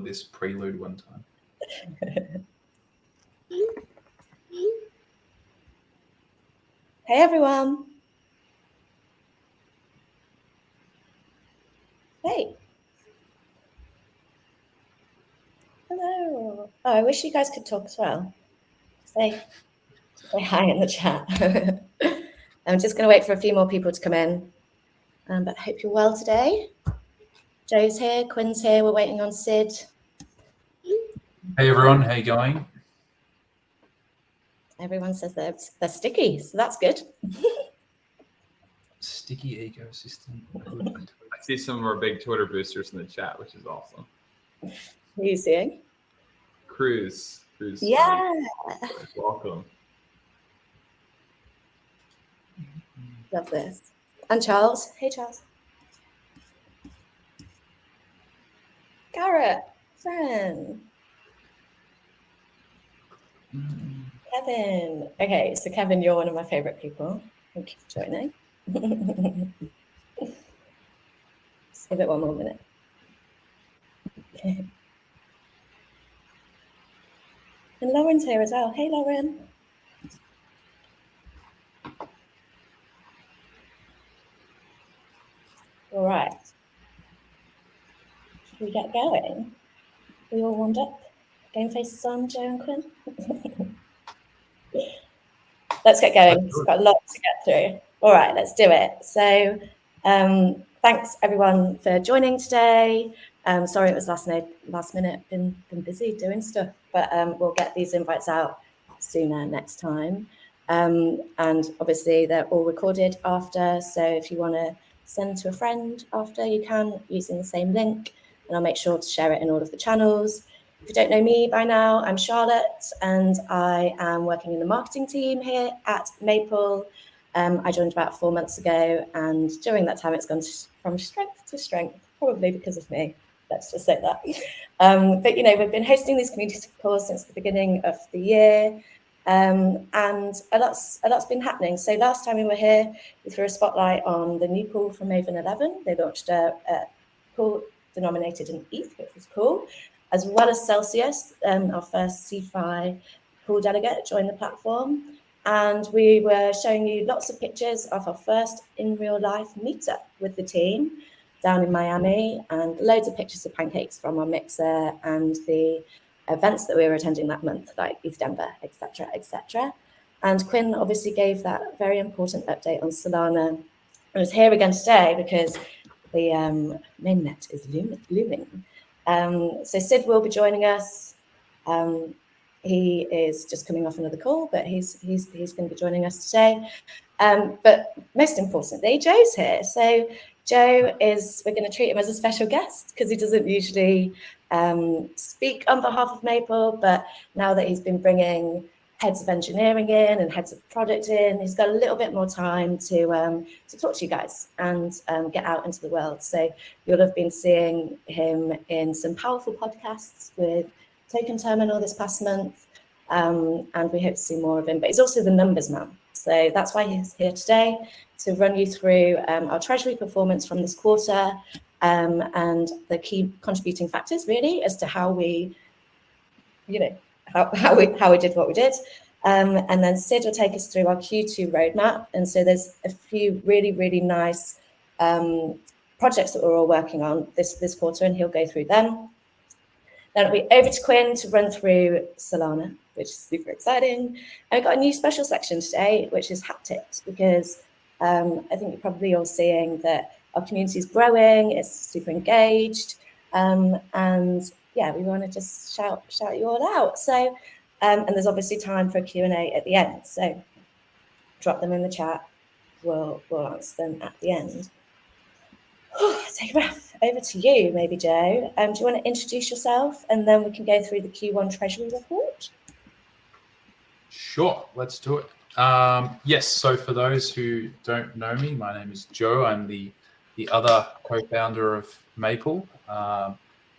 this prelude one time. Hey everyone. Hey. Hello. Oh, I wish you guys could talk as well. Say hi in the chat. I'm just going to wait for a few more people to come in. But I hope you're well today. Joe's here, Quinn's here. We're waiting on Sid. Hey everyone, how you going? Everyone says they're sticky, so that's good. Sticky ecosystem. I see some of our big Twitter boosters in the chat, which is awesome. Who are you seeing? Cruz. Yeah. Welcome. Love this. And Charles. Hey, Charles. Garrett. Fran. Kevin. Okay, so Kevin, you're one of my favorite people. Thank you for joining. Just give it one more minute. Okay. And Lauren's here as well. Hey, Lauren. All right. Should we get going? We all warmed up? Game faces on, Joe and Quinn? Let's get going. We've got a lot to get through. All right, let's do it. So thanks everyone for joining today. Sorry it was last minute. Been busy doing stuff, but we'll get these invites out sooner next time. And obviously they're all recorded after, so if you want to send to a friend after, you can using the same link, and I'll make sure to share it in all of the channels. If you don't know me by now, I'm Charlotte, and I am working in the marketing team here at Maple. I joined about 4 months ago, and during that time, it's gone from strength to strength, probably because of me. Let's just say that. But, we've been hosting these community calls since the beginning of the year, and a lot's been happening. So last time we were here, we threw a spotlight on the new pool from Maven 11. They launched a pool denominated in ETH, which was cool, as well as Celsius, our first CFI pool delegate, joined the platform. And we were showing you lots of pictures of our first in real life meetup with the team down in Miami, and loads of pictures of pancakes from our mixer and the events that we were attending that month, like ETH Denver, etc., etc. And Quinn obviously gave that very important update on Solana. I was here again today because the mainnet is looming. So Sid will be joining us. He is just coming off another call, but he's going to be joining us today. But most importantly, Joe's here. So Joe we're going to treat him as a special guest because he doesn't usually speak on behalf of Maple, but now that he's been bringing heads of engineering in and heads of product in, he's got a little bit more time to talk to you guys and get out into the world. So you'll have been seeing him in some powerful podcasts with Token Terminal this past month, and we hope to see more of him. But he's also the numbers man, so that's why he's here today to run you through our treasury performance from this quarter, and the key contributing factors really as to how we, how we did what we did. And then Sid will take us through our Q2 roadmap. And so there's a few really, really nice projects that we're all working on this quarter, and he'll go through them. Then it'll be over to Quinn to run through Solana, which is super exciting. And we've got a new special section today, which is hat tips, because I think you're probably all seeing that our community is growing, it's super engaged, and yeah, we want to just shout you all out. So, and there's obviously time for a Q&A at the end. So drop them in the chat. We'll answer them at the end. Take a breath. Over to you, maybe, Joe. Do you want to introduce yourself, and then we can go through the Q1 Treasury report? Sure, let's do it. Yes, so for those who don't know me, my name is Joe. I'm the other co-founder of Maple.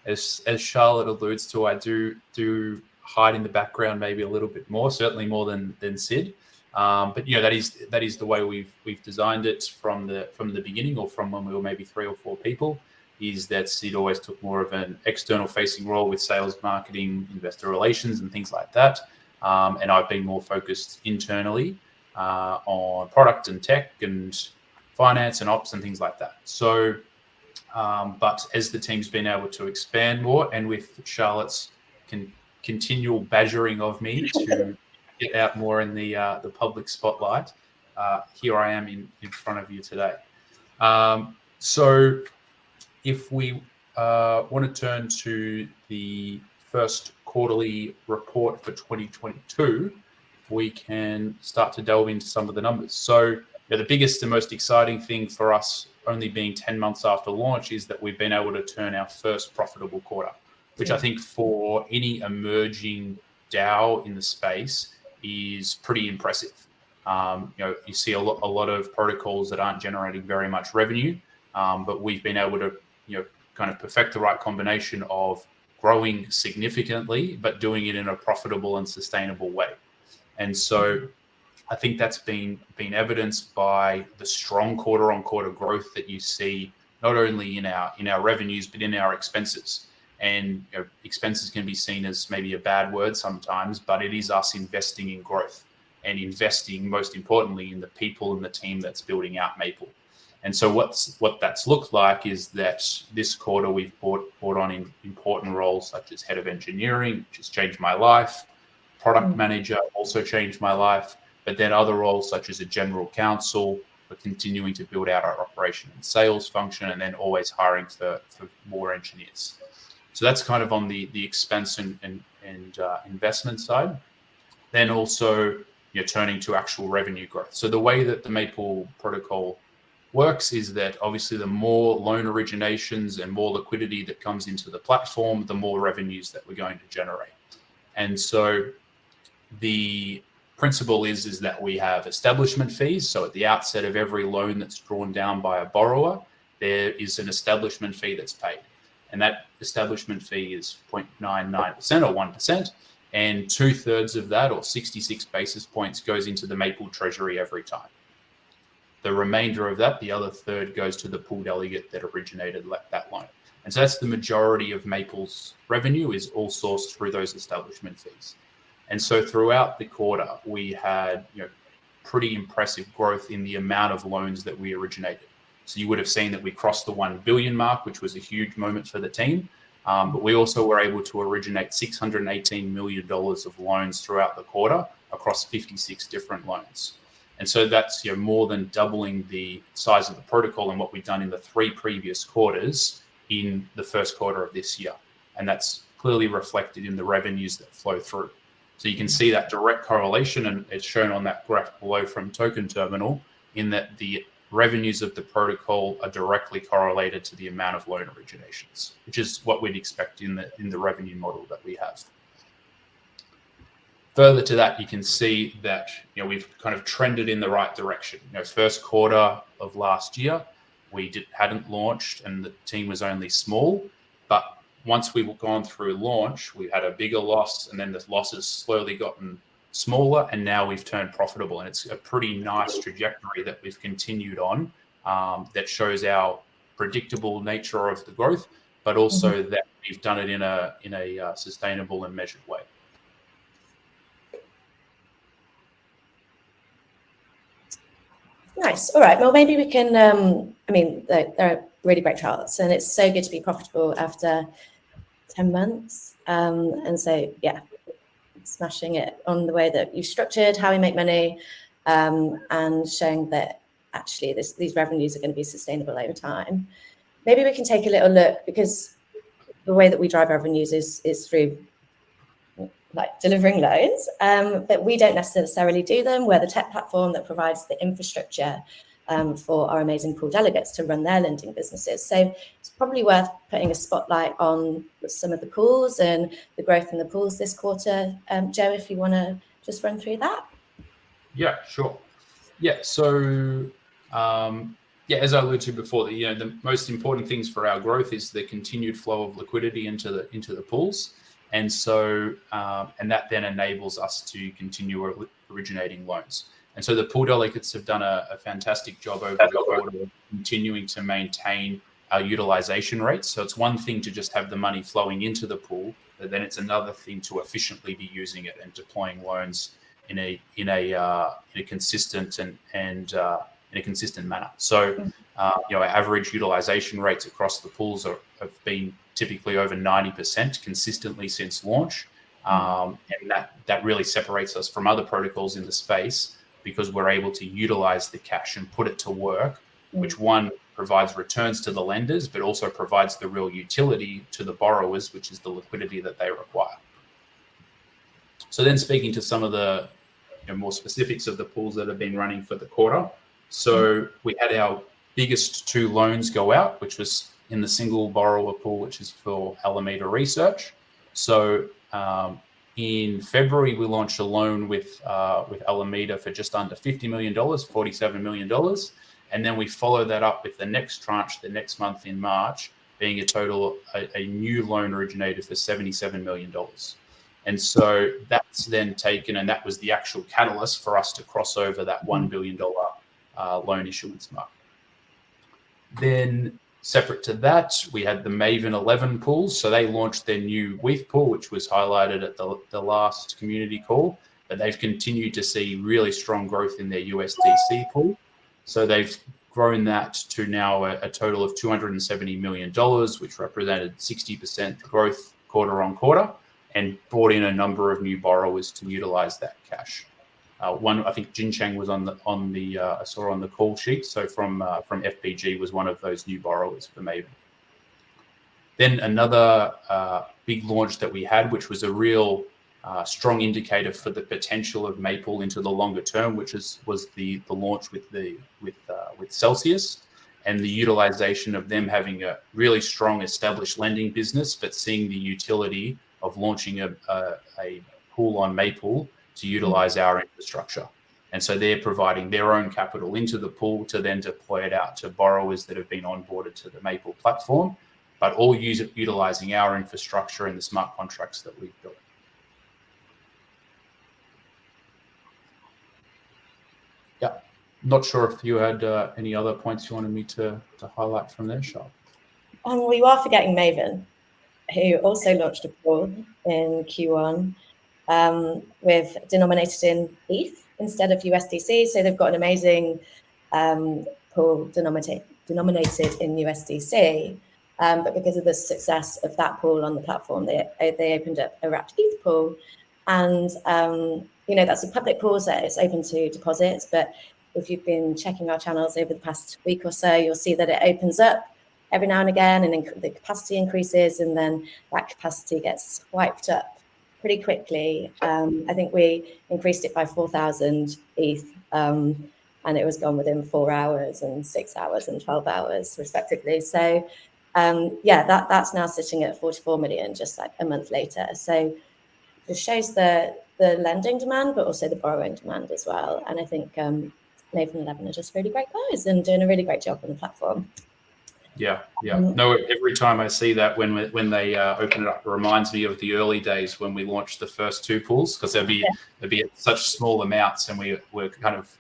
As Charlotte alludes to, I do hide in the background maybe a little bit more, certainly more than Sid. But that is the way we've designed it from the beginning, or from when we were maybe 3 or 4 people. is that Sid always took more of an external facing role with sales, marketing, investor relations, and things like that. And I've been more focused internally on product and tech and finance and ops and things like that. So, but as the team's been able to expand more, and with Charlotte's continual badgering of me to get out more in the public spotlight, here I am in front of you today. So if we want to turn to the first quarterly report for 2022, we can start to delve into some of the numbers. So the biggest and most exciting thing for us, only being 10 months after launch, is that we've been able to turn our first profitable quarter, which I think for any emerging DAO in the space is pretty impressive. You see a lot of protocols that aren't generating very much revenue, but we've been able to kind of perfect the right combination of growing significantly, but doing it in a profitable and sustainable way. And so I think that's been evidenced by the strong quarter-on-quarter growth that you see, not only in our revenues, but in our expenses. And expenses can be seen as maybe a bad word sometimes, but it is us investing in growth and investing, most importantly, in the people and the team that's building out Maple. And so what that's looked like is that this quarter we've brought on important roles such as head of engineering, which has changed my life. Product manager also changed my life. But then other roles such as a general counsel, we're continuing to build out our operation and sales function, and then always hiring for more engineers. So that's kind of on the expense and investment side. Then also turning to actual revenue growth. So the way that the Maple protocol works is that obviously the more loan originations and more liquidity that comes into the platform, the more revenues that we're going to generate. And so the principle is that we have establishment fees. So at the outset of every loan that's drawn down by a borrower, there is an establishment fee that's paid. And that establishment fee is 0.99% or 1%. And 2/3 of that, or 66 basis points, goes into the Maple treasury every time. The remainder of that, the other third, goes to the pool delegate that originated that loan. And so that's the majority of Maple's revenue, is all sourced through those establishment fees. And so throughout the quarter, we had pretty impressive growth in the amount of loans that we originated. So you would have seen that we crossed the 1 billion mark, which was a huge moment for the team. But we also were able to originate $618 million of loans throughout the quarter across 56 different loans. And so that's more than doubling the size of the protocol and what we've done in the 3 previous quarters in the first quarter of this year. And that's clearly reflected in the revenues that flow through. So you can see that direct correlation, and it's shown on that graph below from Token Terminal, in that the revenues of the protocol are directly correlated to the amount of loan originations, which is what we'd expect in the revenue model that we have. Further to that, you can see that we've kind of trended in the right direction. First quarter of last year, we hadn't launched, and the team was only small. But once we've gone through launch, we had a bigger loss, and then the losses slowly gotten smaller, and now we've turned profitable. And it's a pretty nice trajectory that we've continued on, that shows our predictable nature of the growth, but also that we've done it in a sustainable and measured way. Nice. All right. Well, maybe we can, there are really great charts, and it's so good to be profitable after 10 months. And so, yeah, smashing it on the way that you structured, how we make money, and showing that actually these revenues are going to be sustainable over time. Maybe we can take a little look, because the way that we drive revenues is through delivering loans, but we don't necessarily do them. We're the tech platform that provides the infrastructure for our amazing pool delegates to run their lending businesses. So it's probably worth putting a spotlight on some of the pools and the growth in the pools this quarter. Joe, if you want to just run through that. Yeah, sure. Yeah, so as I alluded to before, the most important things for our growth is the continued flow of liquidity into the pools. And so, and that then enables us to continue originating loans. And so the pool delegates have done a fantastic job over the quarter of continuing to maintain utilization rates. So it's one thing to just have the money flowing into the pool, but then it's another thing to efficiently be using it and deploying loans in a consistent and in a consistent manner. So our average utilization rates across the pools have been typically over 90% consistently since launch, and that really separates us from other protocols in the space because we're able to utilize the cash and put it to work, which one provides returns to the lenders, but also provides the real utility to the borrowers, which is the liquidity that they require. So then speaking to some of the more specifics of the pools that have been running for the quarter. So we had our biggest 2 loans go out, which was in the single borrower pool, which is for Alameda Research. So in February, we launched a loan with Alameda for just under $50 million, $47 million. And then we followed that up with the next tranche the next month in March, being a new loan originated for $77 million. And so that's then taken, and that was the actual catalyst for us to cross over that $1 billion loan issuance mark. Then separate to that, we had the Maven 11 pools. So they launched their new WETH pool, which was highlighted at the last community call, but they've continued to see really strong growth in their USDC pool. So they've grown that to now a total of $270 million, which represented 60% growth quarter on quarter, and brought in a number of new borrowers to utilize that cash. One, I think Jin Chang was on the I saw on the call sheet. So from FPG was one of those new borrowers for Maven. Then another big launch that we had, which was a real strong indicator for the potential of Maple into the longer term, which was the launch with Celsius, and the utilization of them having a really strong established lending business, but seeing the utility of launching a pool on Maple to utilize our infrastructure. And so they're providing their own capital into the pool to then deploy it out to borrowers that have been onboarded to the Maple platform, but all utilizing our infrastructure and the smart contracts that we've built. Yeah, not sure if you had any other points you wanted me to highlight from there, Charlotte. Well, you are forgetting Maven, who also launched a pool in Q1 with denominated in ETH instead of USDC. So they've got an amazing pool denominated in USDC. But because of the success of that pool on the platform, they opened up a wrapped ETH pool. And, that's a public pool, so it's open to deposits. But if you've been checking our channels over the past week or so, you'll see that it opens up every now and again, and the capacity increases, and then that capacity gets swiped up pretty quickly. I think we increased it by 4,000 ETH, and it was gone within 4 hours and 6 hours and 12 hours, respectively. So, that's now sitting at 44 million just like a month later. So it shows the lending demand, but also the borrowing demand as well. And I think Maven 11 are just really great guys and doing a really great job on the platform. Yeah. No, every time I see that when they open it up, it reminds me of the early days when we launched the first 2 pools, because they'd be at such small amounts, and we were kind of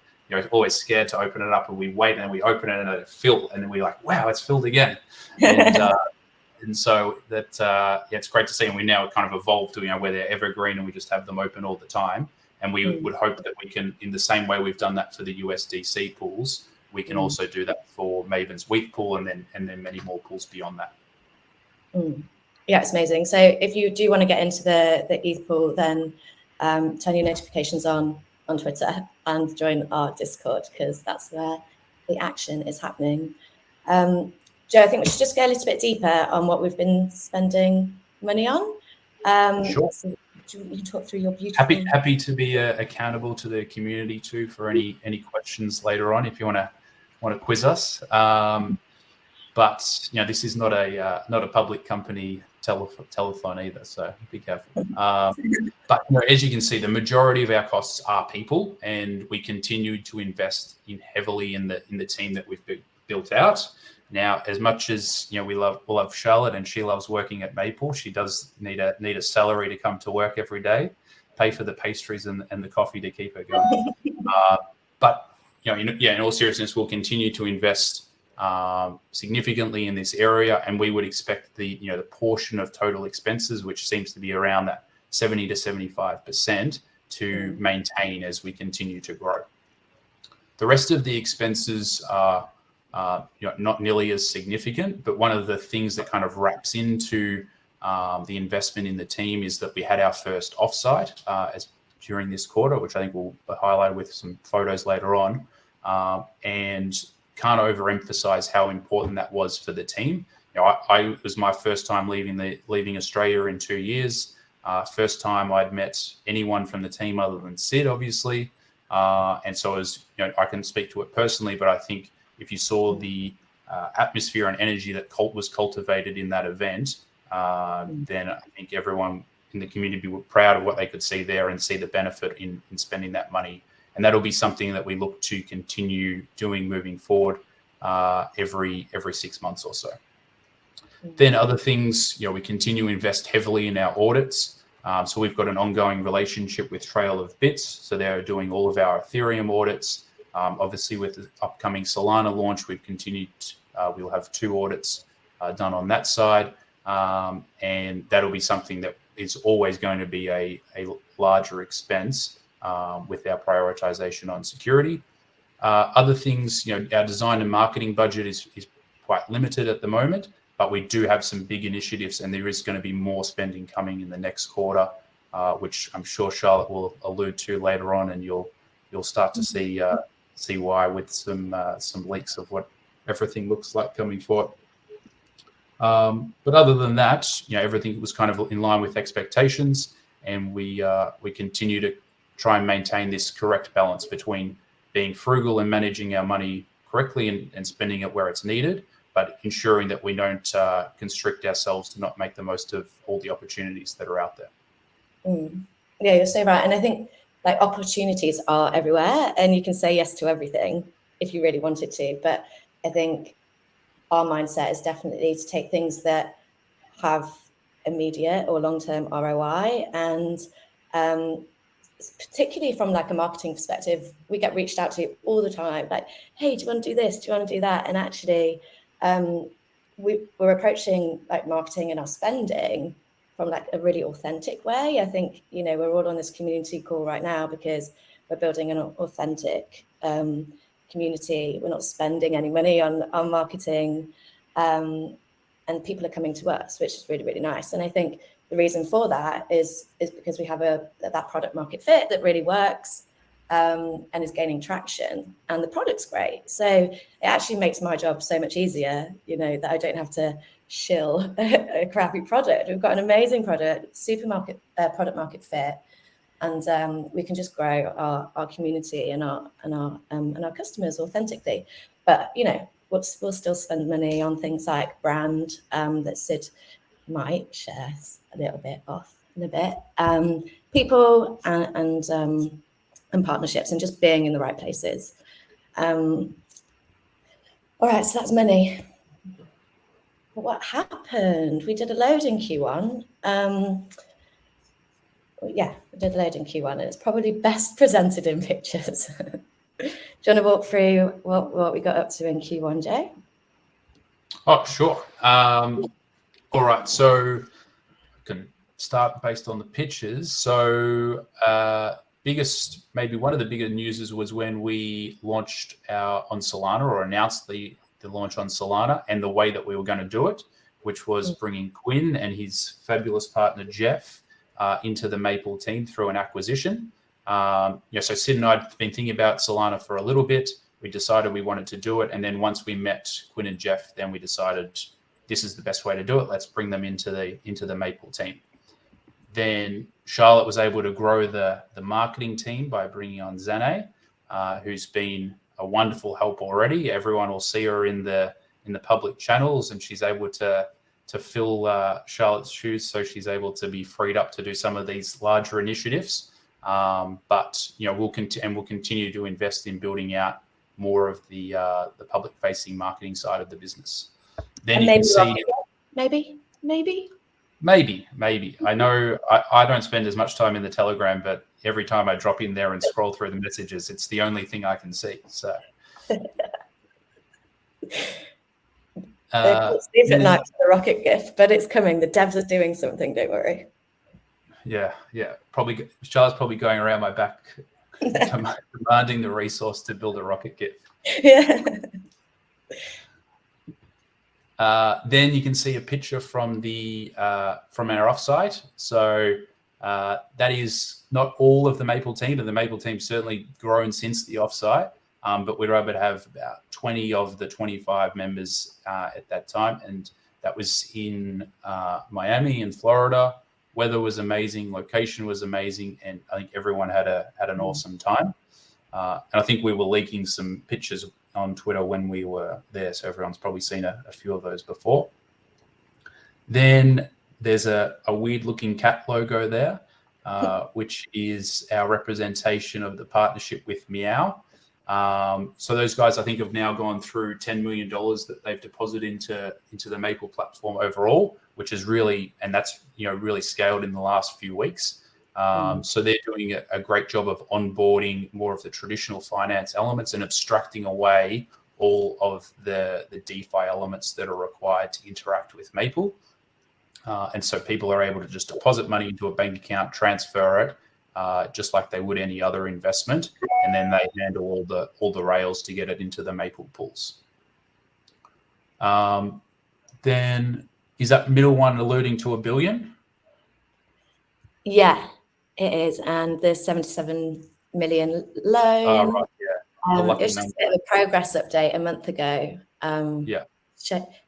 always scared to open it up, and we wait and we open it and it filled, and then we're like, wow, it's filled again. And so that it's great to see, and we now kind of evolved to where they're evergreen and we just have them open all the time. And we would hope that we can, in the same way we've done that for the USDC pools, we can also do that for Maven's WETH pool, and then many more pools beyond that. Yeah, it's amazing. So if you do want to get into the ETH pool, then turn your notifications on Twitter and join our Discord, because that's where the action is happening. Joe, I think we should just go a little bit deeper on what we've been spending money on. Sure. So you talk through your beautiful... Happy to be accountable to the community too for any questions later on if you want to quiz us. But this is not a public company telethon either, so be careful. But as you can see, the majority of our costs are people, and we continue to invest heavily in the team that we've built out. Now, as much as we love Charlotte, and she loves working at Maple, she does need a salary to come to work every day, pay for the pastries and the coffee to keep her going. But in all seriousness, we'll continue to invest significantly in this area, and we would expect the portion of total expenses, which seems to be around that 70 to 75%, to maintain as we continue to grow. The rest of the expenses are not nearly as significant, but one of the things that kind of wraps into the investment in the team is that we had our first offsite during this quarter, which I think we'll highlight with some photos later on, and can't overemphasize how important that was for the team. It was my first time leaving Australia in 2 years. First time I'd met anyone from the team other than Sid, obviously. And so I can speak to it personally, but I think if you saw the atmosphere and energy that was cultivated in that event, then I think everyone in the community were proud of what they could see there and see the benefit in spending that money. And that'll be something that we look to continue doing moving forward every 6 months or so. Then other things, we continue to invest heavily in our audits. So we've got an ongoing relationship with Trail of Bits. So they're doing all of our Ethereum audits. Obviously, with the upcoming Solana launch, we'll have 2 audits done on that side. And that'll be something that is always going to be a larger expense with our prioritization on security. Other things, our design and marketing budget is quite limited at the moment, but we do have some big initiatives, and there is going to be more spending coming in the next quarter, which I'm sure Charlotte will allude to later on, and you'll start to see why with some leaks of what everything looks like coming forward. But other than that, everything was kind of in line with expectations, and we continue to try and maintain this correct balance between being frugal and managing our money correctly and spending it where it's needed, but ensuring that we don't constrict ourselves to not make the most of all the opportunities that are out there. Yeah, you're so right. And I think opportunities are everywhere, and you can say yes to everything if you really wanted to. But I think our mindset is definitely to take things that have immediate or long-term ROI, and particularly from a marketing perspective, we get reached out to all the time, hey, do you want to do this? Do you want to do that? And actually, we're approaching marketing and our spending from a really authentic way. I think, we're all on this community call right now because we're building an authentic community. We're not spending any money on marketing, and people are coming to us, which is really, really nice. And I think the reason for that is because we have that product market fit that really works, and is gaining traction, and the product's great. So it actually makes my job so much easier, that I don't have to shill a crappy product. We've got an amazing product, product market fit, and we can just grow our community and our customers authentically. But we'll still spend money on things like brand, that Sid might share a little bit off in a bit, people and partnerships, and just being in the right places. All right, so that's money. But what happened? We did a load in Q1. Yeah, we did a load in Q1, and it's probably best presented in pictures. Do you want to walk through what we got up to in Q1, Jay? Oh, sure. All right, so I can start based on the pictures. So maybe one of the bigger news was when we launched on Solana, or announced the launch on Solana, and the way that we were going to do it, which was bringing Quinn and his fabulous partner Jeff into the Maple team through an acquisition. So Sid and I had been thinking about Solana for a little bit. We decided we wanted to do it, and then once we met Quinn and Jeff, then we decided this is the best way to do it. Let's bring them into the Maple team. Then Charlotte was able to grow the marketing team by bringing on Zane, who's been a wonderful help already. Everyone will see her in the public channels, and she's able to fill Charlotte's shoes, so she's able to be freed up to do some of these larger initiatives. But we'll continue to invest in building out more of the public-facing marketing side of the business. Then you can see maybe. I know I don't spend as much time in the Telegram, but every time I drop in there and scroll through the messages, it's the only thing I can see. So Sleeps at night for the rocket gift, but it's coming. The devs are doing something. Don't worry. Yeah. Probably Charlotte's probably going around my back, demanding the resource to build a rocket gift. Yeah. Then you can see a picture from from our offsite. So that is not all of the Maple team, and the Maple team certainly grown since the offsite. But we were able to have about 20 of the 25 members at that time, and that was in Miami in Florida. Weather was amazing, location was amazing, and I think everyone had an awesome time. And I think we were leaking some pictures on Twitter when we were there, so everyone's probably seen a few of those before. Then there's a weird-looking cat logo there, which is our representation of the partnership with Meow. So those guys, I think, have now gone through $10 million that they've deposited into the Maple platform overall, which is really, and that's really scaled in the last few weeks. So they're doing a great job of onboarding more of the traditional finance elements and abstracting away all of the DeFi elements that are required to interact with Maple. And so people are able to just deposit money into a bank account, transfer it, just like they would any other investment, and then they handle all the rails to get it into the Maple pools. Then is that middle one alluding to $1 billion? Yeah, it is, and the 77 million loan. Right, yeah. It was just a bit of a progress update a month ago.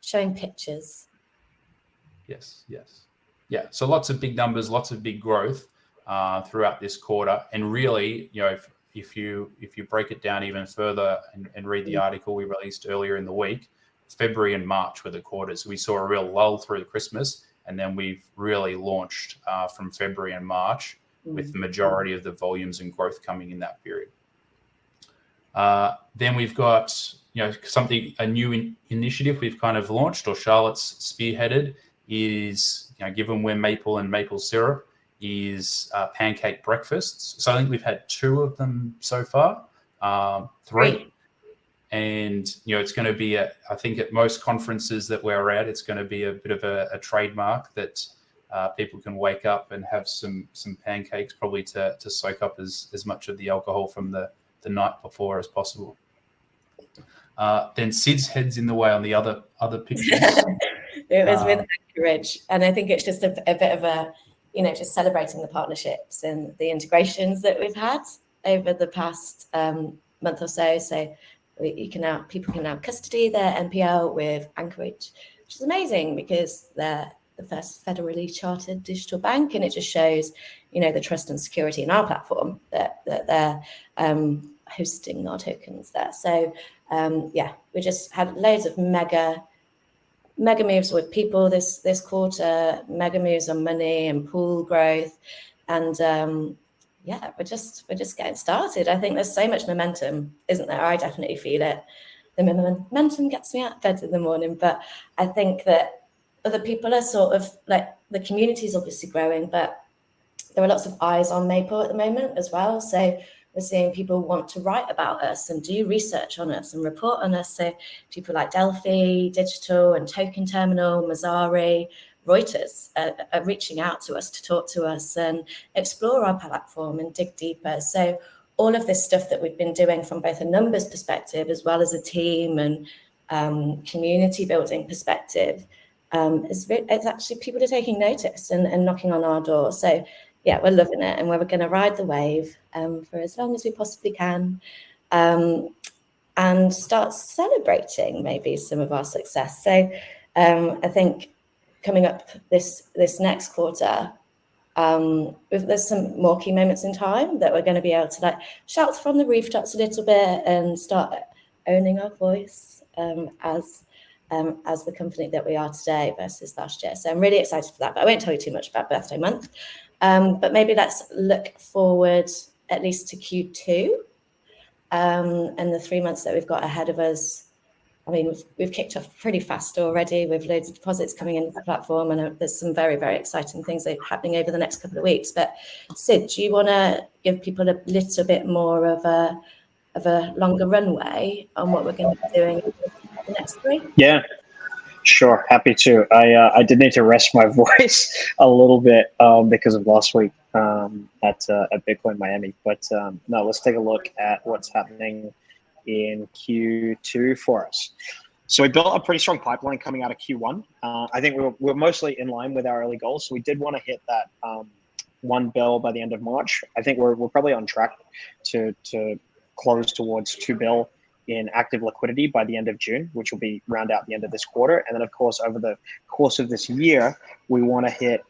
Showing pictures. Yes. Yeah. So lots of big numbers, lots of big growth throughout this quarter, and really, if you break it down even further and read the article we released earlier in the week, February and March were the quarters. We saw a real lull through the Christmas, and then we've really launched from February and March with the majority of the volumes and growth coming in that period. Then we've got a new initiative we've kind of launched, or Charlotte's spearheaded, is given we're Maple and maple syrup, is pancake breakfasts. So I think we've had 2 of them so far, 3. And it's going to be I think at most conferences that we're at, it's going to be a bit of a trademark that people can wake up and have some pancakes, probably to soak up as much of the alcohol from the night before as possible. Then Sid's head's in the way on the other pictures. It was with Anchorage, and I think it's just a bit of a just celebrating the partnerships and the integrations that we've had over the past month or so. So people can now custody their NPL with Anchorage, which is amazing because they're the first federally chartered digital bank, and it just shows the trust and security in our platform that they're hosting our tokens there. So we just had loads of mega moves with people this quarter, mega moves on money and pool growth, and we're just getting started. I think there's so much momentum, isn't there? I definitely feel it. The momentum gets me out of bed in the morning, but I think that other people are sort of like, the community is obviously growing, but there are lots of eyes on Maple at the moment as well. So we're seeing people want to write about us and do research on us and report on us. So people like Delphi Digital and Token Terminal, Mazari, Reuters are reaching out to us to talk to us and explore our platform and dig deeper. So all of this stuff that we've been doing from both a numbers perspective as well as a team and community building perspective, it's actually people are taking notice and knocking on our door. So yeah, we're loving it, and we're going to ride the wave for as long as we possibly can, and start celebrating maybe some of our success. So I think coming up this next quarter, there's some more key moments in time that we're going to be able to shout from the rooftops a little bit and start owning our voice as the company that we are today versus last year. So I'm really excited for that, but I won't tell you too much about birthday month. But maybe let's look forward at least to Q2 and the 3 months that we've got ahead of us. I mean, we've kicked off pretty fast already with loads of deposits coming into the platform, and there's some very, very exciting things that are happening over the next couple of weeks. But Sid, do you want to give people a little bit more of a longer runway on what we're going to be doing the next three? Yeah, sure. Happy to. I did need to rest my voice a little bit because of last week at Bitcoin Miami. But no, let's take a look at what's happening in Q2 for us. So we built a pretty strong pipeline coming out of Q1. I think we're mostly in line with our early goals. So we did want to hit that 1 bill by the end of March. I think we're probably on track to close towards 2 bill in active liquidity by the end of June, which will be round out the end of this quarter. And then, of course, over the course of this year, we want to hit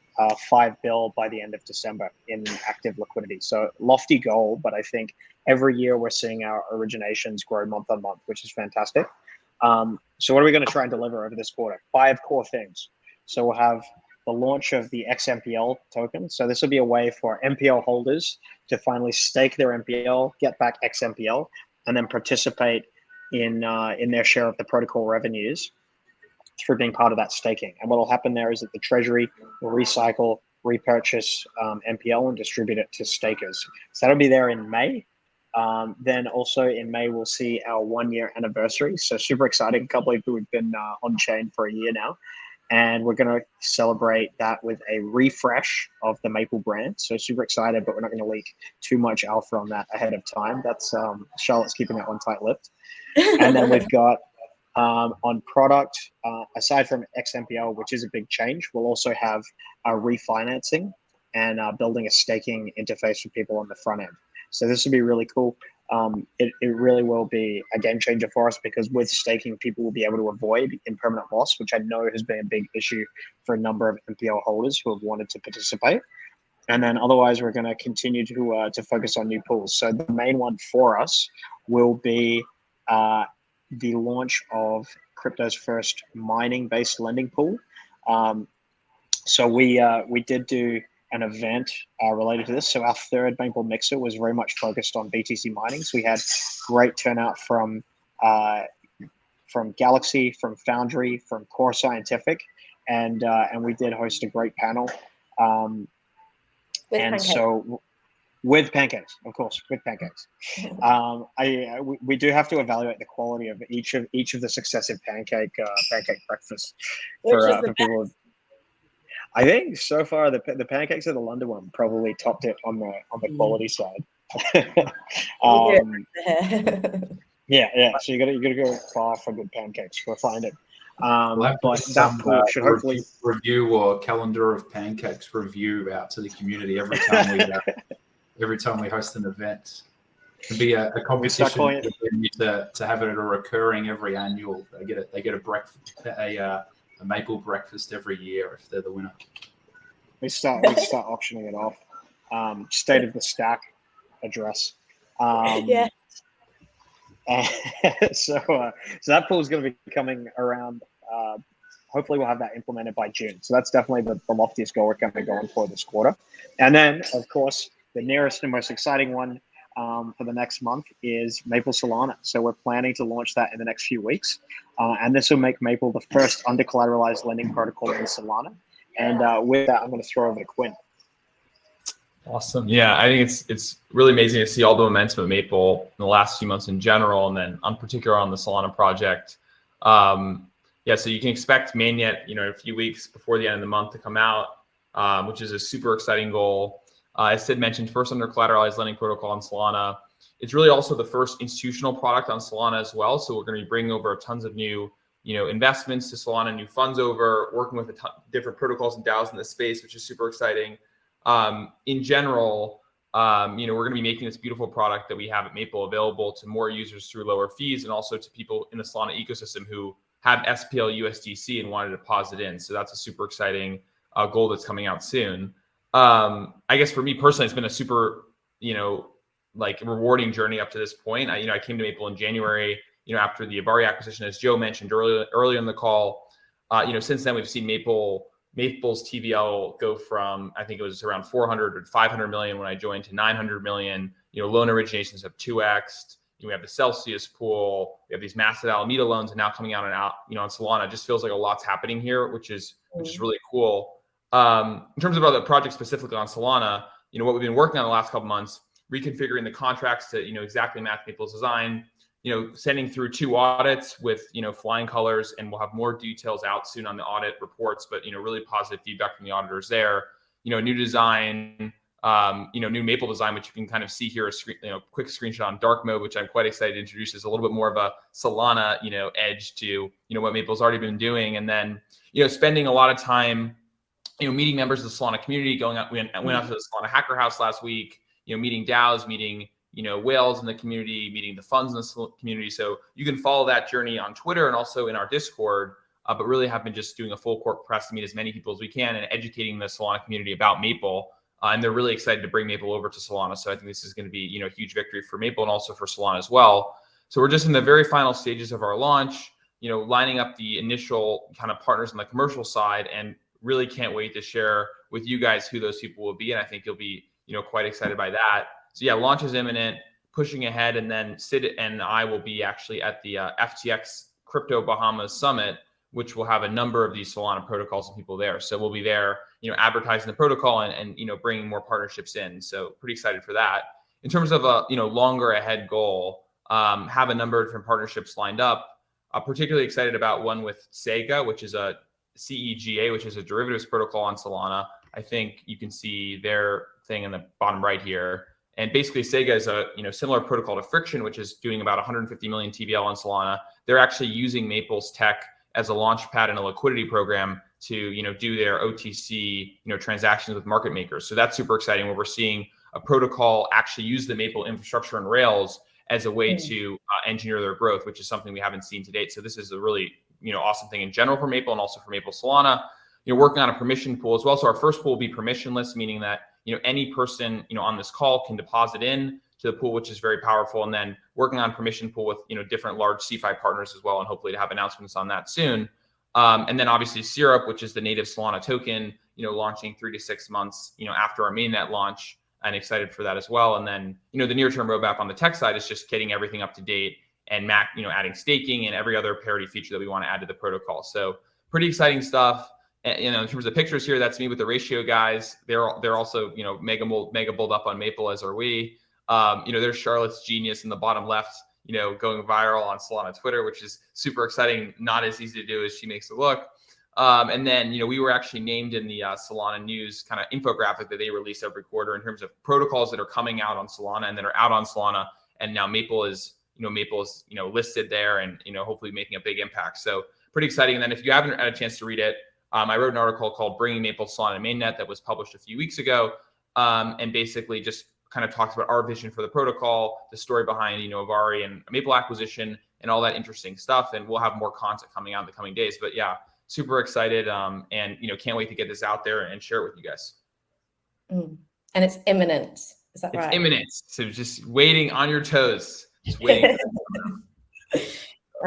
5 bill by the end of December in active liquidity. So lofty goal, but I think every year we're seeing our originations grow month on month, which is fantastic. So what are we going to try and deliver over this quarter? 5 core things. So we'll have the launch of the XMPL token. So this will be a way for MPL holders to finally stake their MPL, get back XMPL, and then participate in their share of the protocol revenues through being part of that staking. And what will happen there is that the treasury will recycle, repurchase MPL and distribute it to stakers. So that'll be there in May. Then also in May, we'll see our 1-year anniversary. So super exciting. Can't believe we've been on chain for a year now. And we're going to celebrate that with a refresh of the Maple brand. So super excited, but we're not going to leak too much alpha on that ahead of time. That's Charlotte's keeping that one tight-lipped. And then we've got on product, aside from XMPL, which is a big change, we'll also have refinancing and building a staking interface for people on the front end. So this will be really cool. It really will be a game changer for us because with staking, people will be able to avoid impermanent loss, which I know has been a big issue for a number of MPL holders who have wanted to participate. And then otherwise, we're going to continue to focus on new pools. So the main one for us will be the launch of crypto's first mining-based lending pool. So we did do an event related to this. So our third Maple Mixer was very much focused on BTC mining. So we had great turnout from Galaxy, from Foundry, from Core Scientific, and we did host a great panel. With pancakes, of course, with pancakes. We do have to evaluate the quality of each of the successive pancake breakfasts for people. I think so far the pancakes of the London one probably topped it on the quality side. Yeah. So you gotta go far for good pancakes. We'll find it. But that pool should hopefully review or calendar of pancakes review out to the community every time we host an event. It can be a competition to have it a recurring every annual. They get a breakfast a Maple breakfast every year if they're the winner. We start auctioning it off. State of the stack address. Yeah. So that pool is going to be coming around. Hopefully, we'll have that implemented by June. So that's definitely the loftiest goal we're going to be going for this quarter. And then, of course, the nearest and most exciting one for the next month is Maple Solana. So we're planning to launch that in the next few weeks. And this will make Maple the first under-collateralized lending protocol in Solana. And with that, I'm going to throw over to Quinn. Awesome. Yeah, I think it's really amazing to see all the momentum of Maple in the last few months in general, and then in particular on the Solana project. Yeah, so you can expect mainnet, a few weeks before the end of the month to come out, which is a super exciting goal. As Sid mentioned, first under collateralized lending protocol on Solana. It's really also the first institutional product on Solana as well. So we're going to be bringing over tons of new, investments to Solana, new funds over, working with different protocols and DAOs in this space, which is super exciting. In general, we're going to be making this beautiful product that we have at Maple available to more users through lower fees, and also to people in the Solana ecosystem who have SPL USDC and want to deposit in. So that's a super exciting goal that's coming out soon. I guess for me personally, it's been a super, rewarding journey up to this point. I came to Maple in January, after the Avari acquisition, as Joe mentioned earlier in the call. Since then we've seen Maple's TVL go from, I think it was around 400 or 500 million when I joined, to 900 million. Loan originations have 2x'd. We have the Celsius pool. We have these massive Alameda loans, and now coming out on Solana. It just feels like a lot's happening here, which is really cool. In terms of other projects specifically on Solana, what we've been working on the last couple months, reconfiguring the contracts to exactly match Maple's design. sending through 2 audits with, flying colors, and we'll have more details out soon on the audit reports, but, really positive feedback from the auditors there. New design, new Maple design, which you can kind of see here, quick screenshot on dark mode, which I'm quite excited to introduce, is a little bit more of a Solana, edge to, what Maple's already been doing. And then, spending a lot of time, meeting members of the Solana community, went out to the Solana Hacker House last week, meeting DAOs, meeting, whales in the community, meeting the funds in the community. So you can follow that journey on Twitter and also in our Discord, but really have been just doing a full court press to meet as many people as we can and educating the Solana community about Maple. And they're really excited to bring Maple over to Solana. So I think this is going to be, a huge victory for Maple and also for Solana as well. So we're just in the very final stages of our launch, lining up the initial kind of partners on the commercial side, and really can't wait to share with you guys who those people will be. And I think you'll be, quite excited by that. So yeah, launch is imminent, pushing ahead. And then Sid and I will be actually at the FTX Crypto Bahamas Summit, which will have a number of these Solana protocols and people there. So we'll be there, advertising the protocol and bringing more partnerships in. So pretty excited for that. In terms of a, longer ahead goal, have a number of different partnerships lined up. Particularly excited about one with Sega, which is a CEGA, which is a derivatives protocol on Solana. I think you can see their thing in the bottom right here. And basically Sega is a, similar protocol to Friction, which is doing about 150 million TVL on Solana. They're actually using Maple's tech as a launch pad and a liquidity program to, do their OTC, transactions with market makers. So that's super exciting, where we're seeing a protocol actually use the Maple infrastructure and Rails as a way to engineer their growth, which is something we haven't seen to date. So this is a really, awesome thing in general for Maple and also for Maple Solana. Working on a permission pool as well. So our first pool will be permissionless, meaning that, any person, on this call can deposit in to the pool, which is very powerful. And then working on permission pool with, different large CeFi partners as well, and hopefully to have announcements on that soon. And then obviously Syrup, which is the native Solana token, launching 3 to 6 months, after our mainnet launch, and excited for that as well. And then, the near-term roadmap on the tech side is just getting everything up to date and adding staking and every other parity feature that we want to add to the protocol. So pretty exciting stuff. And, in terms of pictures here, that's me with the Ratio guys. They're also, mega bulled up on Maple, as are we. There's Charlotte's Genius in the bottom left, going viral on Solana Twitter, which is super exciting. Not as easy to do as she makes it look. And then, we were actually named in the Solana News kind of infographic that they release every quarter in terms of protocols that are coming out on Solana and that are out on Solana. And now Maple is listed there and, hopefully making a big impact. So pretty exciting. And then if you haven't had a chance to read it, I wrote an article called Bringing Maple Solana Mainnet that was published a few weeks ago, and basically just kind of talks about our vision for the protocol, the story behind, Avari and Maple acquisition and all that interesting stuff. And we'll have more content coming out in the coming days. But yeah, super excited, and, can't wait to get this out there and share it with you guys. And it's imminent. Is that right? It's imminent. So just waiting on your toes. Just waiting.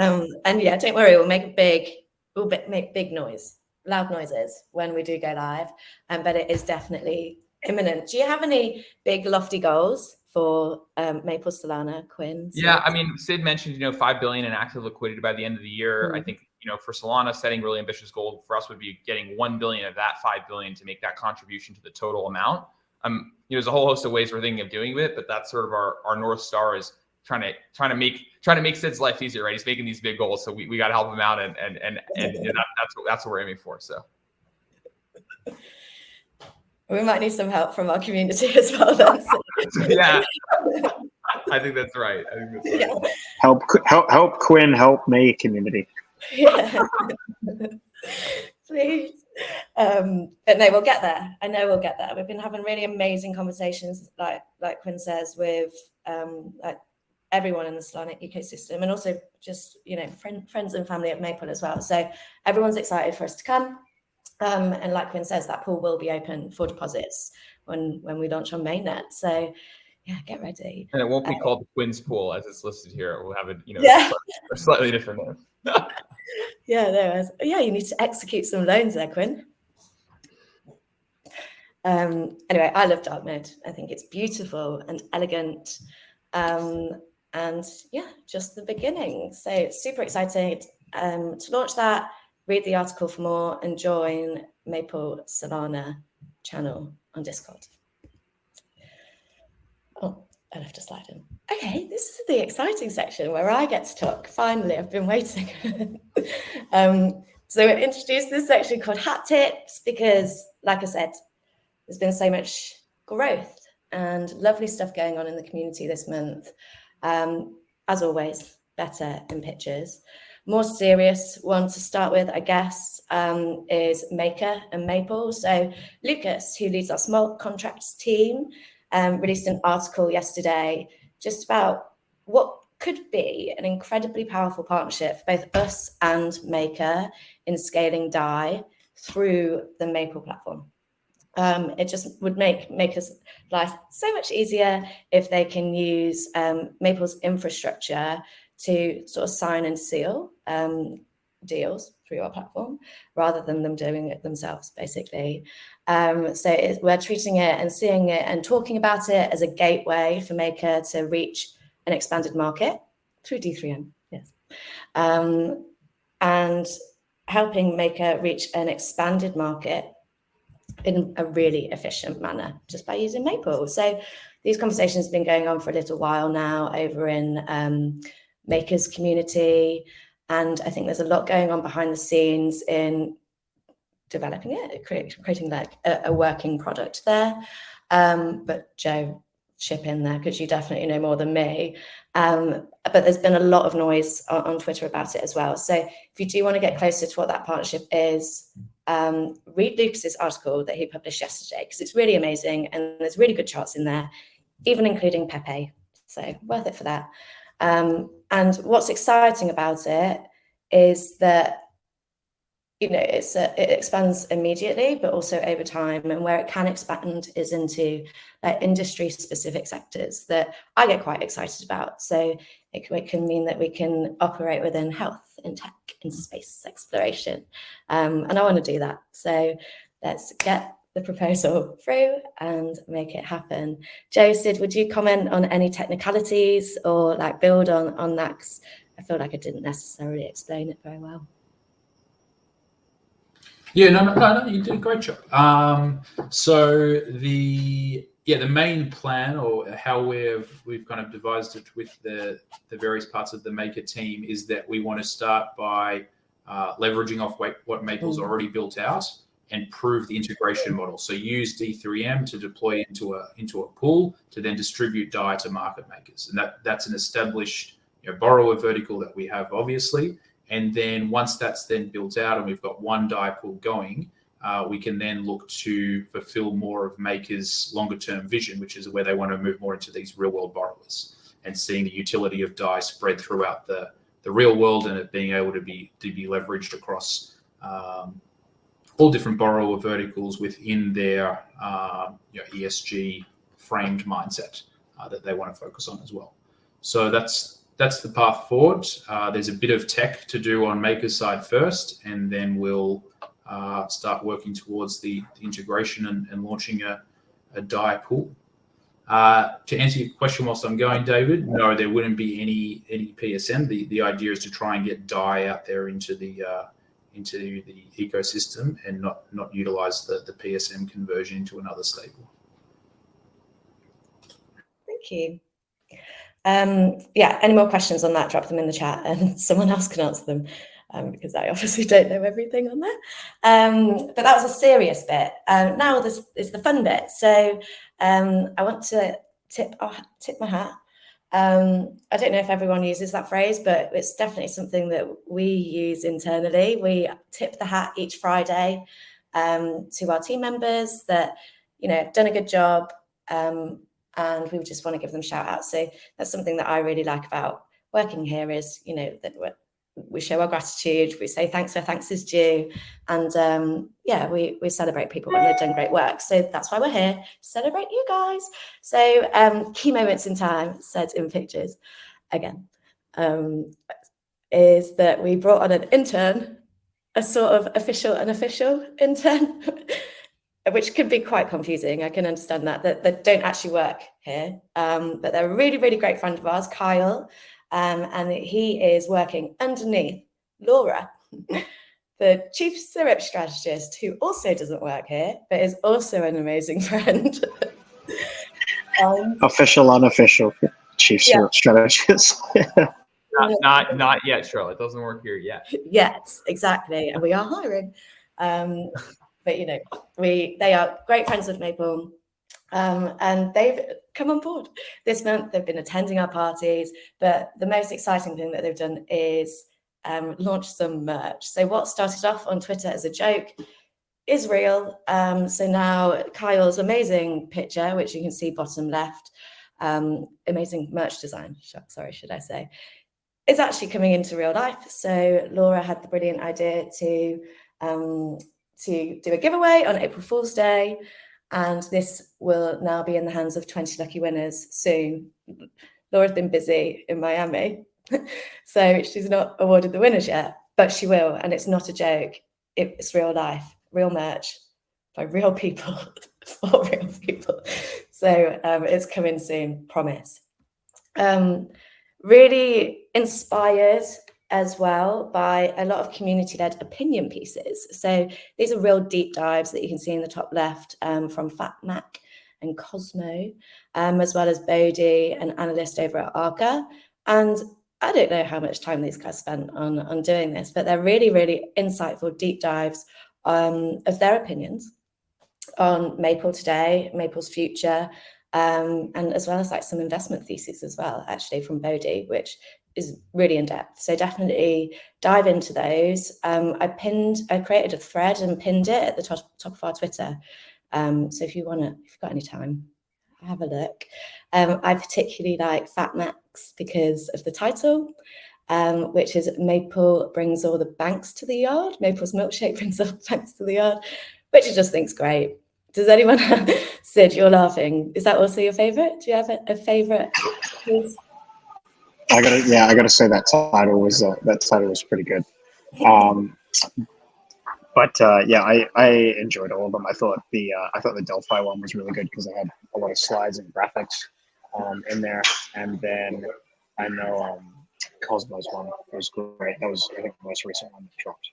And yeah, don't worry, we'll make big noise. Loud noises when we do go live, but it is definitely imminent. Do you have any big lofty goals for Maple Solana, Quinn? Yeah, I mean, Sid mentioned, 5 billion in active liquidity by the end of the year. I think, for Solana, setting really ambitious goal for us would be getting 1 billion of that 5 billion to make that contribution to the total amount. There's a whole host of ways we're thinking of doing it, but that's sort of our North Star, is trying to make Sid's life easier, right? He's making these big goals, so we got to help him out, and that's what we're aiming for. So we might need some help from our community as well. Then. Yeah, I think that's right. Yeah. Help Quinn help May community. Yeah, please. But no, we'll get there. I know we'll get there. We've been having really amazing conversations, like Quinn says, with like everyone in the Solana ecosystem, and also just, friends and family of Maple as well. So everyone's excited for us to come. And like Quinn says, that pool will be open for deposits when we launch on mainnet. So yeah, get ready. And it won't be called the Quinn's pool as it's listed here. We'll have it, a slightly different name. Yeah, there is. Yeah, you need to execute some loans there, Quinn. Anyway, I love dark mode. I think it's beautiful and elegant. And yeah, just the beginning. So super excited to launch that. Read the article for more and join Maple Solana channel on Discord. Oh, I'll have to slide in. Okay, this is the exciting section where I get to talk. Finally, I've been waiting. So I introduced this section called Hat Tips because, like I said, there's been so much growth and lovely stuff going on in the community this month. As always, better in pictures. More serious one to start with, I guess, is Maker and Maple. So Lucas, who leads our smart contracts team, released an article yesterday just about what could be an incredibly powerful partnership for both us and Maker in scaling DAI through the Maple platform. It just would make Maker's life so much easier if they can use Maple's infrastructure to sort of sign and seal deals through our platform rather than them doing it themselves, basically. So we're treating it and seeing it and talking about it as a gateway for Maker to reach an expanded market through D3M, yes. And helping Maker reach an expanded market in a really efficient manner just by using Maple. So these conversations have been going on for a little while now over in Maker's community. And I think there's a lot going on behind the scenes in developing it, creating like a working product there. But Joe, chip in there because you definitely know more than me. But there's been a lot of noise on Twitter about it as well. So if you do want to get closer to what that partnership is, read Lucas's article that he published yesterday because it's really amazing and there's really good charts in there, even including Pepe. So worth it for that. And what's exciting about it is that, you know, it expands immediately, but also over time. And where it can expand is into industry-specific sectors that I get quite excited about. So it can mean that we can operate within health, in tech, in space exploration. And I want to do that. So let's get the proposal through and make it happen. Joe, Sid, would you comment on any technicalities or like build on that? 'Cause I feel like I didn't necessarily explain it very well. Yeah, no, you did a great job. So the main plan, or how we've kind of devised it with the various parts of the Maker team, is that we want to start by leveraging off what Maple's already built out and prove the integration model. So use D3M to deploy into a pool to then distribute DAI to market makers, and that's an established borrower vertical that we have, obviously. And then once that's then built out and we've got one DAI pool going, we can then look to fulfill more of Maker's longer term vision, which is where they want to move more into these real world borrowers and seeing the utility of DAI spread throughout the real world and it being able to be leveraged across all different borrower verticals within their ESG framed mindset that they want to focus on as well. So that's the path forward. There's a bit of tech to do on Maker's side first, and then we'll start working towards the integration and launching a DAI pool. To answer your question whilst I'm going, David, no, there wouldn't be any PSM. The idea is to try and get DAI out there into the ecosystem and not utilize the PSM conversion into another stable. Thank you. Any more questions on that, drop them in the chat and someone else can answer them because I obviously don't know everything on there. But that was a serious bit. Now this is the fun bit. So I want to tip my hat. I don't know if everyone uses that phrase, but it's definitely something that we use internally. We tip the hat each Friday to our team members that have done a good job. And we just want to give them shout outs. So that's something that I really like about working here is, that we show our gratitude, we say thanks where thanks is due. And we celebrate people when they've done great work. So that's why we're here, to celebrate you guys. So key moments in time, said in pictures, again, is that we brought on an intern, a sort of unofficial intern, which can be quite confusing. I can understand that don't actually work here. But they're a really, really great friend of ours, Kyle. And he is working underneath Laura, the chief syrup strategist, who also doesn't work here, but is also an amazing friend. Official, unofficial chief strategist. Not yet, Charlotte. Doesn't work here yet. Yes, exactly. And we are hiring. But you know, they are great friends with Maple. And they've come on board this month. They've been attending our parties, but the most exciting thing that they've done is launch some merch. So what started off on Twitter as a joke is real. So now Kyle's amazing picture, which you can see bottom left, amazing merch design, sorry, should I say, is actually coming into real life. So Laura had the brilliant idea to do a giveaway on April Fool's Day, and this will now be in the hands of 20 lucky winners soon. Laura's been busy in Miami, so she's not awarded the winners yet, but she will, and it's not a joke. It's real life, real merch by real people for real people. So it's coming soon, promise. Really inspired as well by a lot of community-led opinion pieces. So these are real deep dives that you can see in the top left from Fat Mac and Cosmo, as well as Bodhi, an analyst over at Arca. And I don't know how much time these guys spent on doing this, but they're really, really insightful deep dives of their opinions on Maple today, Maple's future, and as well as like some investment theses as well, actually, from Bodhi, which is really in depth. So definitely dive into those. I created a thread and pinned it at the top of our Twitter. So if you've got any time, have a look. I particularly like Fat Max because of the title, which is Maple brings all the banks to the yard. Maple's milkshake brings all the banks to the yard, which I just think's great. Does anyone have, Sid, you're laughing. Is that also your favorite? Do you have a favorite? I gotta say that title was pretty good. I enjoyed all of them. I thought the Delphi one was really good because it had a lot of slides and graphics in there. And then I know Cosmo's one was great. That was, I think, the most recent one that dropped.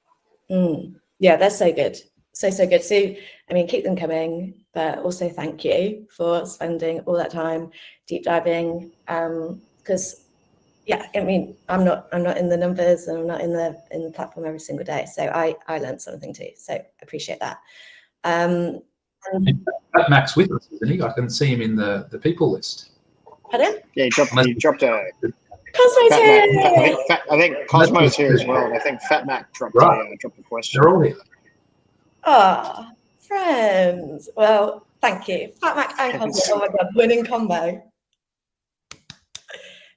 Yeah, they're so good. So good. So, I mean, keep them coming, but also thank you for spending all that time deep diving. Because yeah, I mean, I'm not in the numbers, and I'm not in the platform every single day. So I learned something too. So I appreciate that. Max with us, isn't he? I can see him in the people list. Pardon? Yeah, he dropped a Cosmo's here. I think Cosmo's here as well. And I think Fat Mac dropped a question. They're all here. Ah, friends. Well, thank you. Fat Mac and Cosmo. Oh my God, winning combo.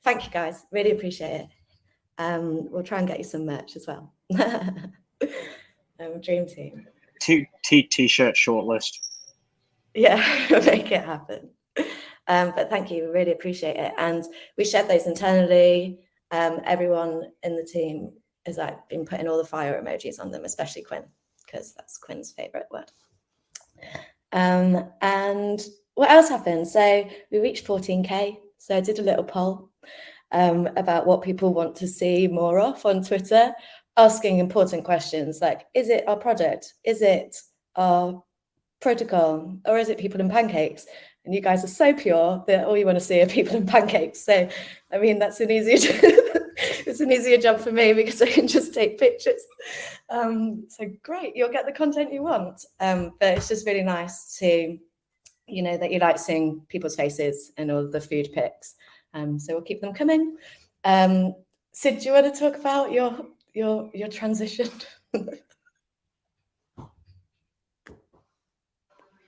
Thank you, guys. Really appreciate it. We'll try and get you some merch as well. Dream team. T-shirt shortlist. Yeah, make it happen. But thank you. We really appreciate it. And we shared those internally. Everyone in the team has been putting all the fire emojis on them, especially Quinn, because that's Quinn's favorite word. And what else happened? So we reached 14K. So I did a little poll about what people want to see more of on Twitter, asking important questions like, is it our product? Is it our protocol? Or is it people in pancakes? And you guys are so pure that all you want to see are people in pancakes. So, I mean, that's an easier it's an easier job for me because I can just take pictures. So great, you'll get the content you want. But it's just really nice to, you know, that you like seeing people's faces and all the food pics. So we'll keep them coming. Sid, do you want to talk about your transition?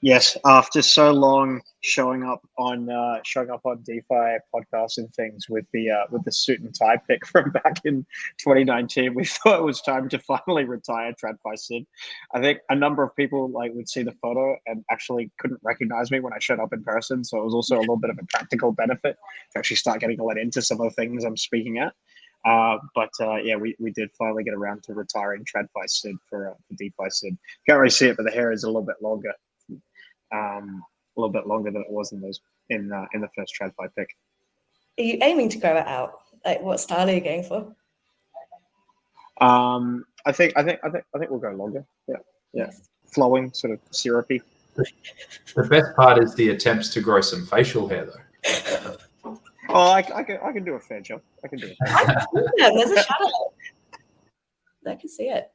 Yes, after so long showing up on DeFi podcasts and things with the suit and tie pick from back in 2019, we thought it was time to finally retire TradFi Sid. I think a number of people would see the photo and actually couldn't recognize me when I showed up in person. So it was also a little bit of a practical benefit to actually start getting let into some of the things I'm speaking at. We did finally get around to retiring TradFi Sid for DeFi Sid. Can't really see it, but the hair is a little bit longer. A little bit longer than it was in the first TradFi pick. Are you aiming to grow it out? Like, what style are you going for? I think we'll go longer. Yeah, Nice. Flowing, sort of syrupy. The best part is the attempts to grow some facial hair, though. Oh, I can do a fair job. I can do it. Yeah, there's a shadow. I can see it.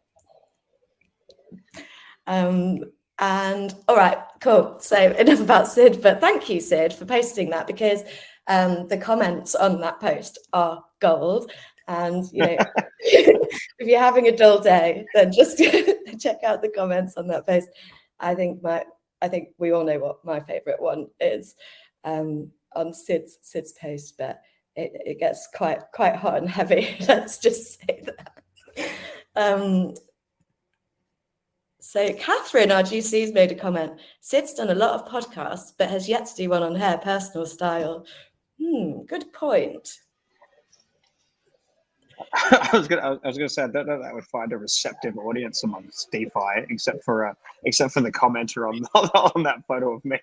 And all right, cool. So enough about Sid, but thank you, Sid, for posting that, because the comments on that post are gold. And if you're having a dull day, then just check out the comments on that post. I think we all know what my favorite one is on Sid's post, but it gets quite hot and heavy. Let's just say that. So Catherine, our GC's made a comment. Sid's done a lot of podcasts, but has yet to do one on hair, personal style. Good point. I was gonna say I don't know that I would find a receptive audience amongst DeFi, except for the commenter on that photo of me.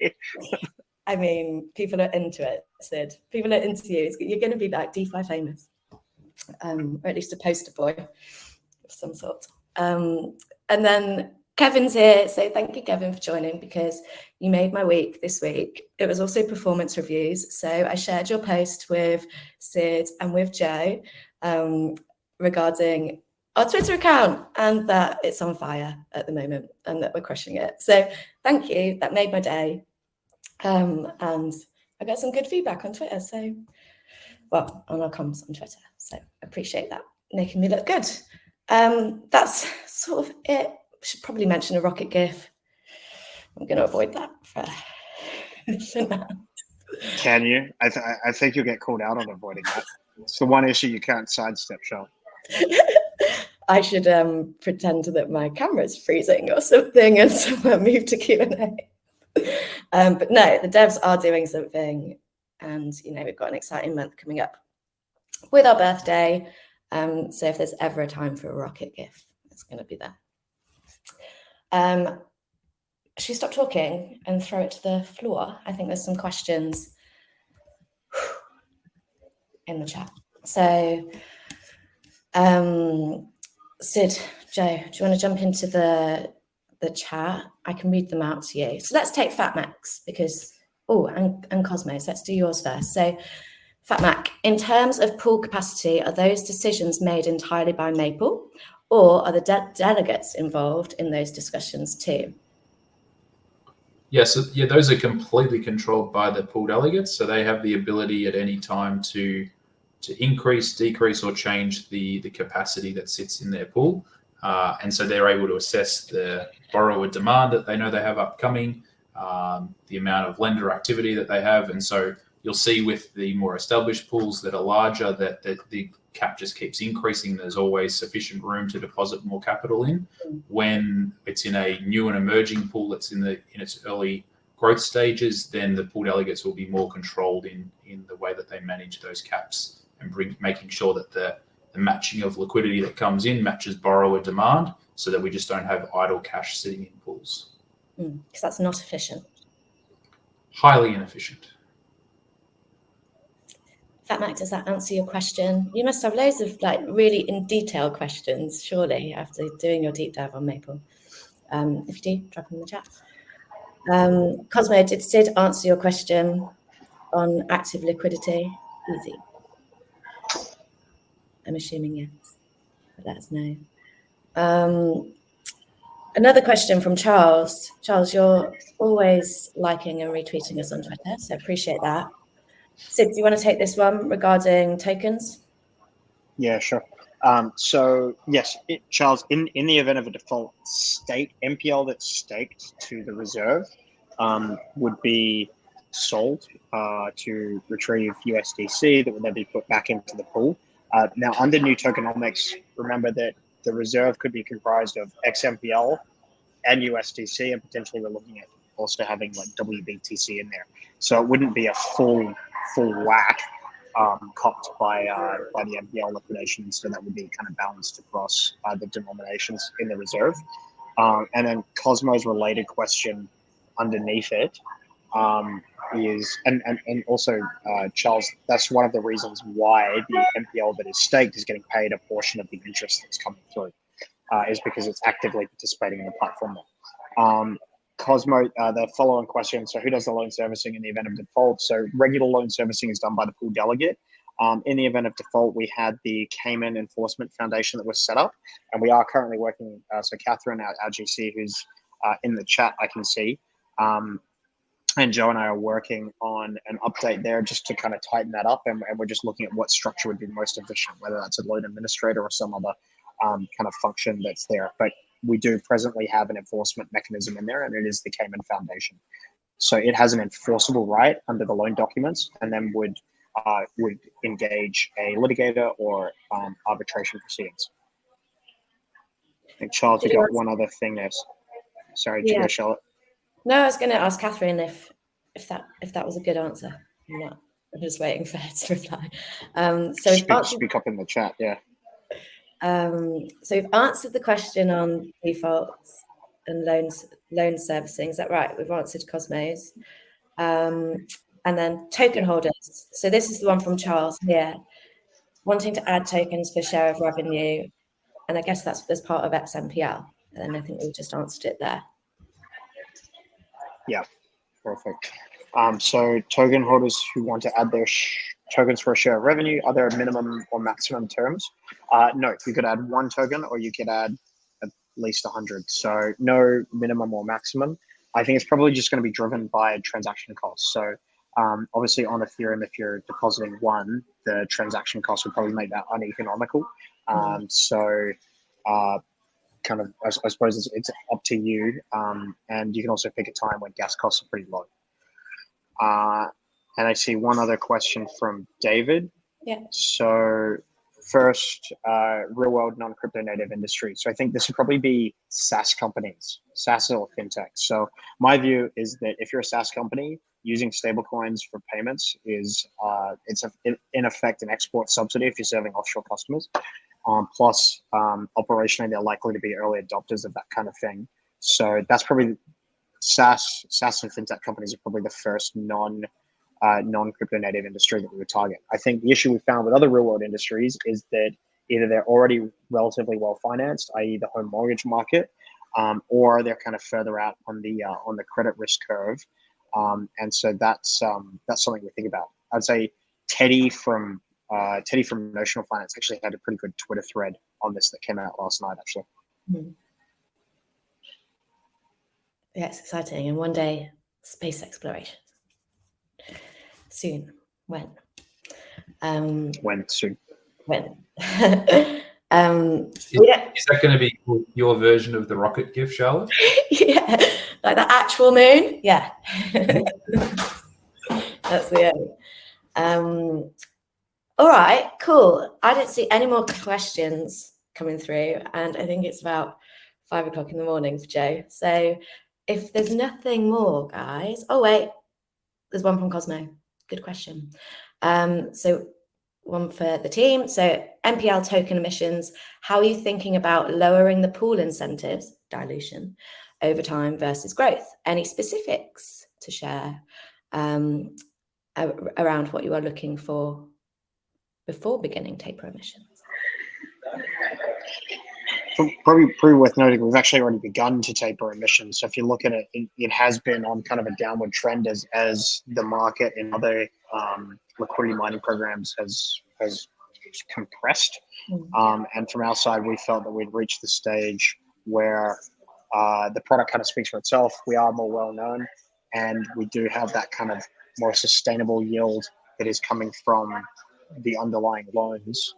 I mean, people are into it, Sid. People are into you. You're going to be like DeFi famous, or at least a poster boy of some sort. And then Kevin's here, so thank you, Kevin, for joining, because you made my week this week. It was also performance reviews, so I shared your post with Sid and with Joe regarding our Twitter account, and that it's on fire at the moment and that we're crushing it. So thank you, that made my day. And I got some good feedback on Twitter, on our comms on Twitter, so I appreciate that, making me look good. That's sort of it. Should probably mention a rocket GIF. I'm going to avoid that for now. Can you? I think you'll get called out on avoiding that. It's the one issue you can't sidestep, Charles. I should pretend that my camera's freezing or something and someone move to Q&A. But no, the devs are doing something, and we've got an exciting month coming up with our birthday. So if there's ever a time for a rocket GIF, it's going to be there. Should we stop talking and throw it to the floor? I think there's some questions in the chat. So, Sid, Joe, do you want to jump into the chat? I can read them out to you. So let's take FatMax and Cosmos. Let's do yours first. So, FatMac, in terms of pool capacity, are those decisions made entirely by Maple, or are the delegates involved in those discussions too? Yes, those are completely controlled by the pool delegates. So they have the ability at any time to increase, decrease, or change the capacity that sits in their pool. And so they're able to assess the borrower demand that they know they have upcoming, the amount of lender activity that they have. And so you'll see with the more established pools that are larger that the cap just keeps increasing. There's always sufficient room to deposit more capital in. When it's in a new and emerging pool that's in its early growth stages, then the pool delegates will be more controlled in the way that they manage those caps and making sure that the matching of liquidity that comes in matches borrower demand, so that we just don't have idle cash sitting in pools. Because that's not efficient. Highly inefficient. FatMac, does that answer your question? You must have loads of really in detail questions, surely, after doing your deep dive on Maple. If you do, drop them in the chat. Cosmo, did Sid answer your question on active liquidity? Easy. I'm assuming yes. But let us know. Another question from Charles. Charles, you're always liking and retweeting us on Twitter, so appreciate that. Sid, do you want to take this one regarding tokens? Yeah, sure. So yes, Charles, in the event of a default state, MPL that's staked to the reserve would be sold to retrieve USDC that would then be put back into the pool. Now, under new tokenomics, remember that the reserve could be comprised of XMPL and USDC, and potentially we're looking at also having WBTC in there. So it wouldn't be a full whack copped by the MPL liquidation, so that would be kind of balanced across the denominations in the reserve. And then Cosmo's related question underneath it is, and also Charles, that's one of the reasons why the MPL that is staked is getting paid a portion of the interest that's coming through, is because it's actively participating in the platform. Cosmo, the follow-on question. So who does the loan servicing in the event of default? So regular loan servicing is done by the pool delegate. In the event of default, we had the Cayman Enforcement Foundation that was set up, and we are currently working. So Catherine, our GC, who's in the chat, I can see, and Joe and I are working on an update there just to kind of tighten that up, and we're just looking at what structure would be most efficient, whether that's a loan administrator or some other kind of function that's there. But we do presently have an enforcement mechanism in there, and it is the Cayman Foundation. So it has an enforceable right under the loan documents, and then would engage a litigator or arbitration proceedings. I think, Charles, you got one other thing there. Sorry, did you go, Charlotte? No, I was going to ask Catherine if that was a good answer. I'm just waiting for her to reply. So speak up in the chat, yeah. So we've answered the question on defaults and loan servicing. Is that right? We've answered Cosmos. And then token holders. So this is the one from Charles here, wanting to add tokens for share of revenue. And I guess that's as part of XMPL. And I think we just answered it there. Yeah, perfect. So token holders who want to add their tokens for a share of revenue, are there minimum or maximum terms? No, you could add 1 token or you could add at least 100. So no minimum or maximum. I think it's probably just going to be driven by transaction costs. So obviously on Ethereum, if you're depositing 1, the transaction cost would probably make that uneconomical. Kind of, I suppose it's up to you. And you can also pick a time when gas costs are pretty low. And I see one other question from David. Yeah. So first, real world non-crypto native industry. So I think this would probably be SaaS companies, SaaS or fintech. So my view is that if you're a SaaS company, using stablecoins for payments is in effect an export subsidy if you're serving offshore customers. Plus, operationally, they're likely to be early adopters of that kind of thing. So that's probably SaaS and fintech companies are probably the first non-crypto native industry that we would target. I think the issue we found with other real world industries is that either they're already relatively well financed, i.e. the home mortgage market, or they're kind of further out on the credit risk curve. And so that's something we think about. I'd say Teddy from Notional Finance actually had a pretty good Twitter thread on this that came out last night, actually. Yeah, it's exciting. And one day, space exploration. Soon. When? When soon? When? Is that going to be your version of the rocket gift, Charlotte? Yeah, like the actual moon. Yeah, that's the aim. All right, cool. I don't see any more questions coming through, and I think it's about 5 o'clock in the morning for Joe. So if there's nothing more, guys. Oh wait, there's one from Cosmo. Good question. So one for the team. So MPL token emissions, how are you thinking about lowering the pool incentives, dilution, over time versus growth? Any specifics to share around what you are looking for before beginning taper emissions? Probably worth noting, we've actually already begun to taper emissions. So if you look at it, it has been on kind of a downward trend as the market in other liquidity mining programs has compressed. And from our side, we felt that we'd reached the stage where the product kind of speaks for itself. We are more well known, and we do have that kind of more sustainable yield that is coming from the underlying loans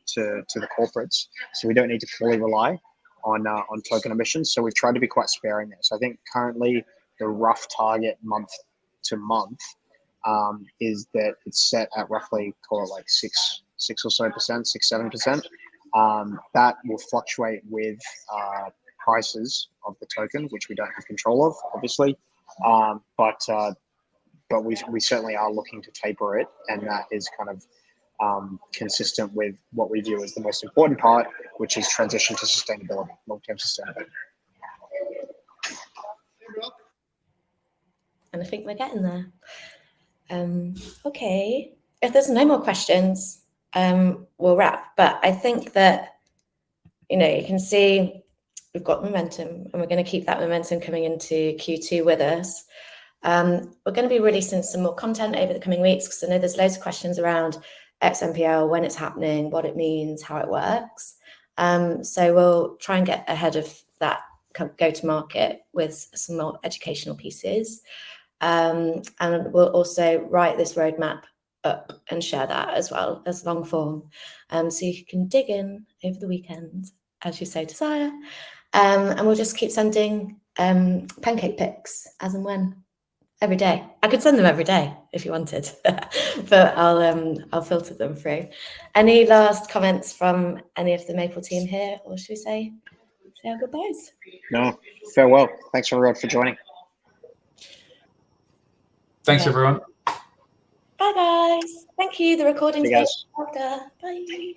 to the corporates. So we don't need to fully rely on token emissions. So we've tried to be quite sparing there. So I think currently the rough target month to month is that it's set at roughly, call it like 6 or so percent, 6-7%. That will fluctuate with prices of the token, which we don't have control of, obviously. But we certainly are looking to taper it, and that is kind of consistent with what we view as the most important part, which is transition to sustainability, long-term sustainability. And I think we're getting there. Okay, if there's no more questions, we'll wrap. But I think that, you can see we've got momentum, and we're going to keep that momentum coming into Q2 with us. We're going to be releasing some more content over the coming weeks, because I know there's loads of questions around XMPL, when it's happening, what it means, how it works. So we'll try and get ahead of that go to market with some more educational pieces. And we'll also write this roadmap up and share that as well as long form. So you can dig in over the weekend, as you so desire. And we'll just keep sending pancake pics as and when. Every day. I could send them every day if you wanted, but I'll filter them through. Any last comments from any of the Maple team here, or should we say our goodbyes? No, farewell. Thanks everyone for joining. Thanks, everyone. Bye, guys. Thank you. The recording's Hey, guys. after. Bye.